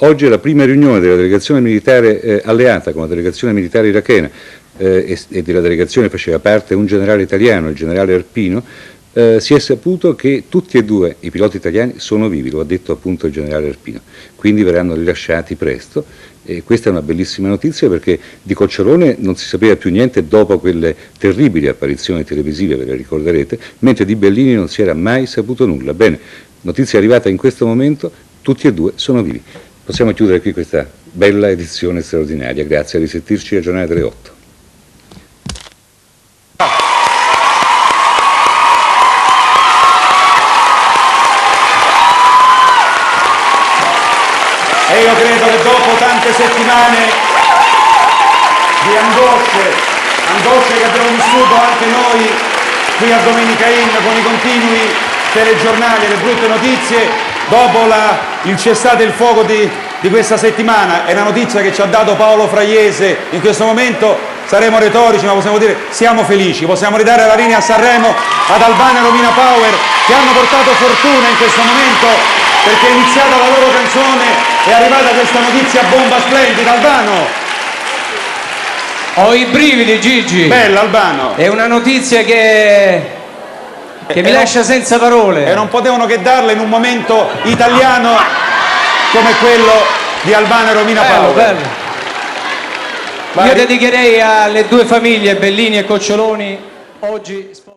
Oggi è la prima riunione della delegazione militare alleata con la delegazione militare irachena e della delegazione faceva parte un generale italiano, il generale Arpino. Si è saputo che tutti e due i piloti italiani sono vivi, lo ha detto appunto il generale Arpino, quindi verranno rilasciati presto. E questa è una bellissima notizia perché di Cocciolone non si sapeva più niente dopo quelle terribili apparizioni televisive, ve le ricorderete, mentre di Bellini non si era mai saputo nulla. Bene, notizia arrivata in questo momento, tutti e due sono vivi. Possiamo chiudere qui questa bella edizione straordinaria, grazie, a risentirci a giornale delle 8. E io credo che dopo tante settimane di angosce che abbiamo vissuto anche noi qui a Domenica Inn con i continui telegiornali e le brutte notizie, dopo il cessate il fuoco di questa settimana e la notizia che ci ha dato Paolo Fraiese in questo momento, saremo retorici ma possiamo dire siamo felici, possiamo ridare la linea a Sanremo ad Albano e Romina Power che hanno portato fortuna in questo momento perché è iniziata la loro canzone, è arrivata questa notizia bomba splendida. Albano! Ho i brividi, Gigi! Bella, Albano! È una notizia che mi lascia senza parole. E non potevano che darla in un momento italiano come quello di Albano e Romina Power. Bello. Io dedicherei alle due famiglie, Bellini e Coccioloni, oggi...